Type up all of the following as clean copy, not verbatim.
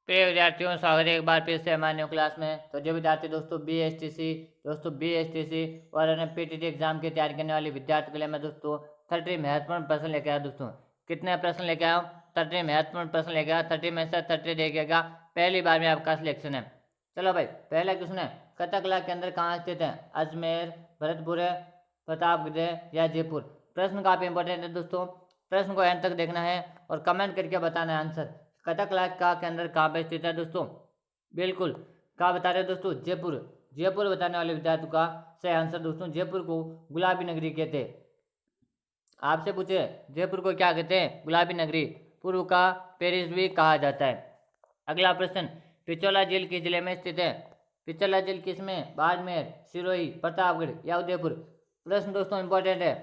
प्रिय विद्यार्थियों, स्वागत है एक बार फिर से हमारे न्यू क्लास में। तो जो विद्यार्थी दोस्तों बीएसटीसी और पीटीटी एग्जाम की तैयारी करने वाले विद्यार्थियों के लिए मैं दोस्तों 30 महत्वपूर्ण प्रश्न लेके आया। दोस्तों कितने प्रश्न लेके आया? 30 महत्वपूर्ण प्रश्न लेके आया। 30 में से 30 देखिएगा, पहली बार में आपका सिलेक्शन है। चलो भाई, पहला क्वेश्चन है, कथकला केंद्र कहाँ स्थित है? अजमेर, भरतपुर, प्रतापगढ़ या जयपुर? प्रश्न काफी इंपॉर्टेंट है दोस्तों, प्रश्न को एंड तक देखना है और कमेंट करके बताना है आंसर। कथकला का केंद्र कहाँ पे स्थित है दोस्तों? बिल्कुल, कहाँ बता रहे हैं दोस्तों? जयपुर। जयपुर बताने वाले विद्यार्थियों का सही आंसर दोस्तों, जयपुर को गुलाबी नगरी कहते हैं। आपसे पूछे जयपुर को क्या कहते हैं? गुलाबी नगरी। पूर्व का पेरिस भी कहा जाता है। अगला प्रश्न, पिछोला झील किस जिले में स्थित है? पिछोला झील किस में? बाड़मेर, सिरोही, प्रतापगढ़ या उदयपुर? प्रश्न दोस्तों इंपॉर्टेंट है,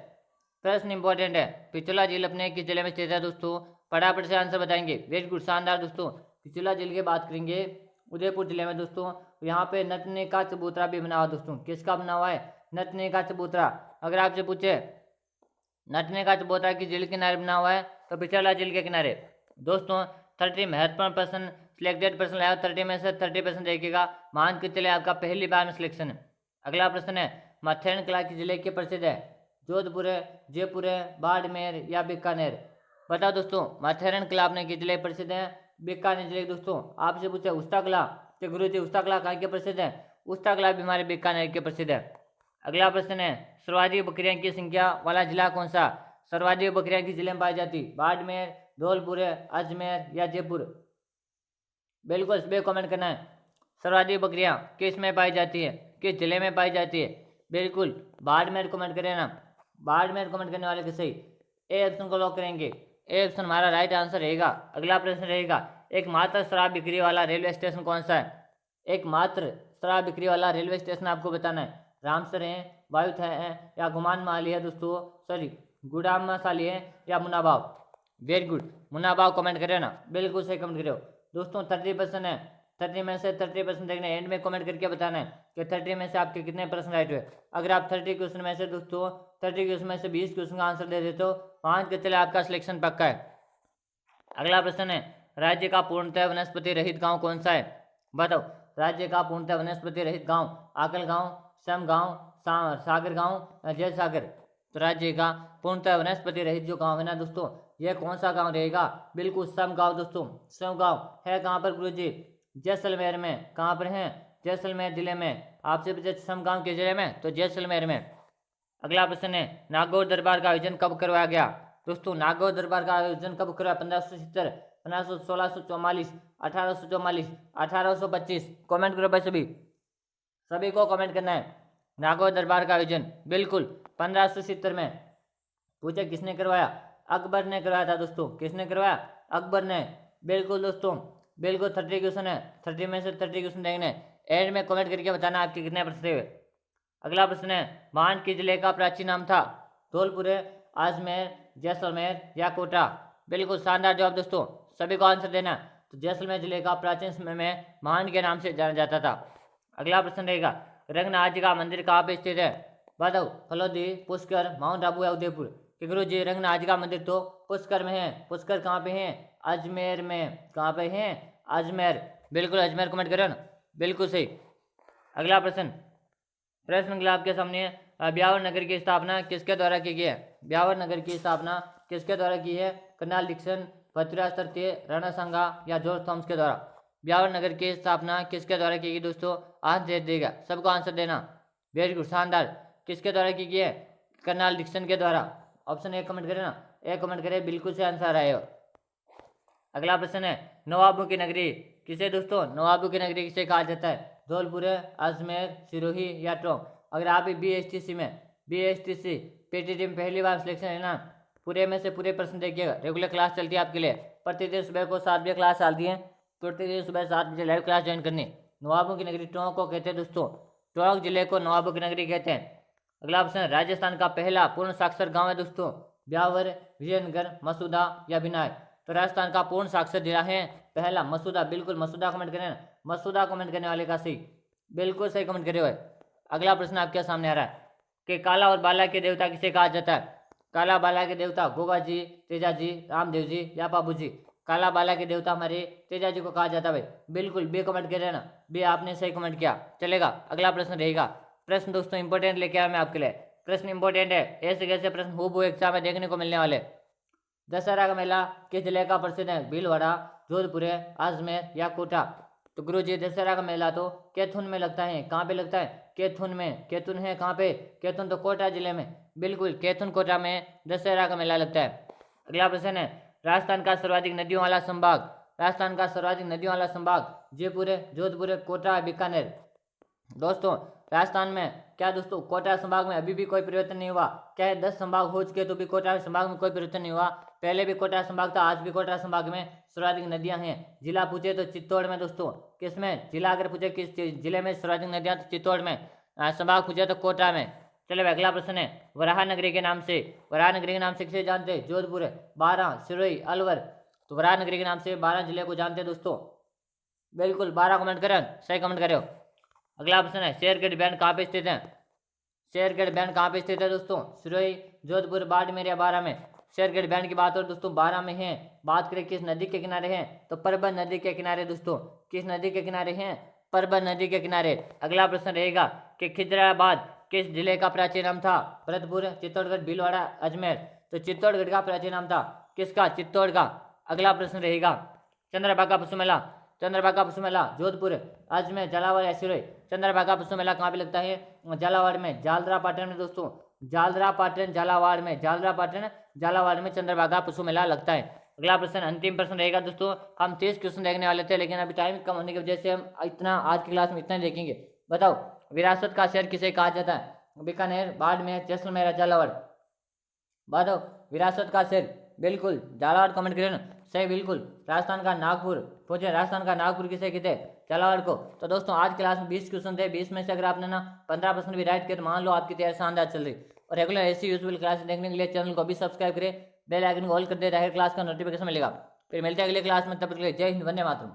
प्रश्न इंपॉर्टेंट है। पिछोला झील अपने किस जिले में स्थित है दोस्तों? फटाफट से आंसर बताएंगे। वेरी गुड, शानदार दोस्तों। पिछोला झील की बात करेंगे उदयपुर जिले में दोस्तों। यहाँ पे नथनी का चबूतरा भी बना हुआ दोस्तों। किसका बना हुआ है? नथनी का चबूतरा। अगर आपसे पूछे नथनी का चबूतरा किस झील के किनारे बना हुआ है, तो पिछोला झील के किनारे। दोस्तों 30 महत्वपूर्ण प्रश्न, सिलेक्टेड प्रश्न लाया। 30 में से 30 प्रश्न देखिएगा, मान के चले आपका पहली बार में सिलेक्शन है। अगला प्रश्न है, माथेरन कला किस जिले के प्रसिद्ध है? जोधपुर है, जयपुर है, बाड़मेर या बीकानेर? बताओ दोस्तों, माथेरन कला अपने किस जिले प्रसिद्ध है? बीकानेर जिले। दोस्तों आपसे पूछे उस्ता कला, तो गुरु जी उस्ता कला कहाँ के प्रसिद्ध है? उस्ता कला भी हमारे बीकानेर के प्रसिद्ध है। अगला प्रश्न है, सर्वाधिक बकरियां की संख्या वाला जिला कौन सा? सर्वाधिक बकरियां किस जिले में पाई जाती? बाड़मेर, धौलपुर, अजमेर या जयपुर? बिल्कुल इस पर कमेंट करना है। सर्वाधिक बकरियां किस में पाई जाती है, किस जिले में पाई जाती है? बिल्कुल बाड़मेर कमेंट करें ना, बाड़मेर कमेंट करने वाले के सही। ए ऑप्शन को लॉक करेंगे, ए ऑप्शन हमारा राइट आंसर रहेगा। अगला प्रश्न रहेगा, एकमात्र शराब बिक्री वाला रेलवे स्टेशन कौन सा है? एकमात्र शराब बिक्री वाला रेलवे स्टेशन आपको बताना है। रामसर है, वायुथ है या गुमान माली है दोस्तों, सॉरी गुडामा साली है या Munabao? Very good, Munabao comment करें ना, बिल्कुल सही कमेंट करो दोस्तों। 30% है, 30 में से 30% देखना है, एंड में कमेंट करके बताना है कि 30 में से आपके कितने प्रश्न राइट हुए। अगर आप 30 क्वेश्चन में से दोस्तों 30 क्वेश्चन में से 20 क्वेश्चन का आंसर दे देते हो, 5 के चले आपका सिलेक्शन पक्का है। अगला प्रश्न है, राज्य का पूर्णतः वनस्पति रहित गांव कौन सा है? बताओ, राज्य का पूर्णतः वनस्पति रहित गांव आकल गांव, सम गांव, सागर गांव, जय सागर? तो राज्य का पूर्णतः वनस्पति रहित जो गांव है ना दोस्तों, यह कौन सा गांव रहेगा? बिल्कुल सम गांव दोस्तों। सम गांव है कहाँ पर गुरुजी? जैसलमेर में। कहाँ पर है? जैसलमेर जिले में। आपसे पूछे सम गांव के जिले में, तो जैसलमेर में। अगला प्रश्न है, नागौर दरबार का आयोजन कब करवाया गया? दोस्तों नागौर दरबार का आयोजन कब करवाया? 1570, 1500, 1644, 1844, 1825? कमेंट करो भाई, सभी को कमेंट करना है। नागौर दरबार का आयोजन बिल्कुल 1570 में। पूछे किसने करवाया? अकबर ने करवाया था दोस्तों। किसने करवाया? अकबर ने। बिल्कुल दोस्तों, बिल्कुल 30 क्वेश्चन है, 30 में से 30 क्वेश्चन देखने, एंड में कमेंट करके बताना आपके कितने प्रश्न हुए। अगला प्रश्न है, मान के जिले का प्राचीन नाम था? धौलपुर, अजमेर, जैसलमेर या कोटा? बिल्कुल शानदार जवाब दोस्तों, सभी को आंसर देना। तो जैसलमेर जिले का प्राचीन समय में मान के नाम से जाना जाता था। अगला प्रश्न रहेगा, रंगनाथ जी का मंदिर कहाँ पे स्थित है? बताओ, फलोदी, पुष्कर, माउंट आबू या उदयपुर? कि गुरु जी रंगनाथ जी का मंदिर तो पुष्कर में है। पुष्कर कहाँ पे है? अजमेर में। कहाँ पे है? अजमेर। बिल्कुल अजमेर कमेंट करो ना, बिल्कुल सही। अगला प्रश्न, प्रश्न आपके सामने है, ब्यावर नगर की स्थापना किसके द्वारा की गई है? ब्यावर नगर की स्थापना किसके द्वारा की है? कर्नाल डिक्सन, पृथ्वीराज तृतीय, राणा सांगा या जॉर्ज थॉमस के द्वारा? ब्यावर नगर की स्थापना किसके द्वारा की गई दोस्तों? आंसर दे देगा, सबको आंसर देना। वेरी गुड, शानदार। किसके द्वारा की गई है? कर्नाल डिक्सन के द्वारा। ऑप्शन ए कमेंट करें ना, ए कमेंट करें, बिल्कुल से आंसर आएगा। अगला प्रश्न है, नवाबों की नगरी किसे दोस्तों? नवाबों की नगरी किसे कहा जाता है? धौलपुर, अजमेर, सिरोही या टोंक? अगर आप बीएसटीसी में बीएसटीसी पीटीटी में पहली बार सिलेक्शन है ना, पूरे में से पूरे प्रश्न देखिएगा। रेगुलर क्लास चलती है आपके लिए, प्रतिदिन सुबह को 7 बजे क्लास चलती है, प्रतिदिन सुबह 7 बजे लाइव क्लास ज्वाइन करनी। नवाबों की नगरी टोंक को कहते हैं दोस्तों, टोंक जिले को नवाबों की नगरी कहते हैं। अगला प्रश्न, राजस्थान का पहला पूर्ण साक्षर गाँव है दोस्तों? ब्यावर, विजयनगर, मसूदा या बिनाय? तो राजस्थान का पूर्ण साक्षर जिला है पहला मसूदा। बिल्कुल मसूदा कमेंट करें, मसूदा कमेंट करने वाले का सही, बिल्कुल सही कमेंट करे हुए। अगला प्रश्न आपके सामने आ रहा है कि काला और बाला के देवता किसे कहा जाता है? काला बाला के देवता गोगा जी, तेजा जी, रामदेव जी या बाबू जी? काला बाला के देवता हमारे तेजा जी को कहा जाता है भाई। बिल्कुल बी कमेंट कर रहे ना, बी आपने सही कमेंट किया। चलेगा, अगला प्रश्न रहेगा। प्रश्न दोस्तों इंपॉर्टेंट लेके आया मैं आपके लिए, प्रश्न इंपॉर्टेंट है, ऐसे कैसे प्रश्न हूबहू एग्जाम में देखने को मिलने वाले। दशहरा का मेला किस जिले का प्रसिद्ध है? भीलवाड़ा, जोधपुर, अजमेर या कोटा। तो गुरु जी दशहरा का मेला तो कैथुन में लगता है। कहाँ पे लगता है? कैथुन में। कैथुन है कहाँ पे? कैथुन तो कोटा जिले में। बिल्कुल कैथुन कोटा में दशहरा का मेला लगता है। अगला प्रश्न है, राजस्थान का सर्वाधिक नदियों वाला संभाग। राजस्थान का सर्वाधिक नदियों वाला संभाग जयपुर, जोधपुर, कोटा, बीकानेर। दोस्तों राजस्थान में क्या दोस्तों कोटा संभाग में अभी भी कोई परिवर्तन नहीं हुआ। क्या है 10 संभाग हो चुके तो भी कोटा संभाग में कोई परिवर्तन नहीं हुआ। पहले भी कोटा संभाग था, आज भी कोटा संभाग में सर्वाधिक नदियां हैं। जिला पूछे तो चित्तौड़ में दोस्तों, किसमें? जिला अगर पूछे किस जिले में सर्वाधिक नदियां तो चित्तौड़ में, संभाग पूछे तो कोटा में। चलो अगला प्रश्न है, वराह नगरी के नाम से, वराह नगरी के नाम से किसे जानते हैं? जोधपुर, बारां, सिरोही, अलवर। तो वराह नगरी के नाम से 12 जिले को जानते हैं दोस्तों। बिल्कुल 12 कमेंट करें, सही कमेंट करो। अगला प्रश्न है, शेरगढ़ बैंड कहाँ पे स्थित है? शेरगढ़ बैंड कहाँ पे स्थित है दोस्तों? सिरोही, जोधपुर, बाड़मेर या बारां में। शेरगढ़ बैंड की बात हो दोस्तों बारां में है। बात करें किस नदी के किनारे हैं तो परबत नदी के किनारे दोस्तों। किस नदी के किनारे हैं? परबत नदी के किनारे। अगला प्रश्न रहेगा कि खिजराबाद किस जिले का प्राचीन नाम था? भरतपुर, चित्तौड़गढ़, भीलवाड़ा, अजमेर। तो चित्तौड़गढ़ का प्राचीन नाम था, किसका? चित्तौड़ का। अगला प्रश्न रहेगा, चंद्रभागा पशु मेला, चंद्रभागा पशु मेला जोधपुर, अजमेर, झालावाड़ या सिरोही। चंद्रभागा पशु मेला कहाँ पे लगता है? झालावाड़ में, जालरा पाटन में दोस्तों। जालरा पाटन झालावाड़ में, जालरा पाटन झालावाड़ में चंद्रभागा पशु मेला लगता है। अगला प्रश्न, अंतिम प्रश्न रहेगा दोस्तों। हम 30 क्वेश्चन देखने वाले थे लेकिन अभी टाइम कम होने की वजह से हम इतना आज की क्लास में इतना देखेंगे। बताओ विरासत का शहर किसे कहा जाता है? बीकानेर, बाड़मेर, जैसलमेर, झालावाड़। बताओ विरासत का शहर। बिल्कुल झालावाड़ कमेंट करें ना, सही बिल्कुल। राजस्थान का नागपुर पूछे, राजस्थान का नागपुर किसे कहते हैं? झालावाड़ को। तो दोस्तों आज क्लास में 20 क्वेश्चन थे, 20 में से अगर आपने ना 15% भी राइट किया तो मान लो आपकी तैयारी शानदार चल रही। और रेगुलर ऐसी यूजफुल क्लास देखने के लिए चैनल को भी सब्सक्राइब करें, बेल आइकन को ऑल कर दे, क्लास का नोटिफिकेशन मिलेगा। फिर मिलते हैं अगले क्लास में, तब तक के लिए जय हिंद, वंदे मातरम।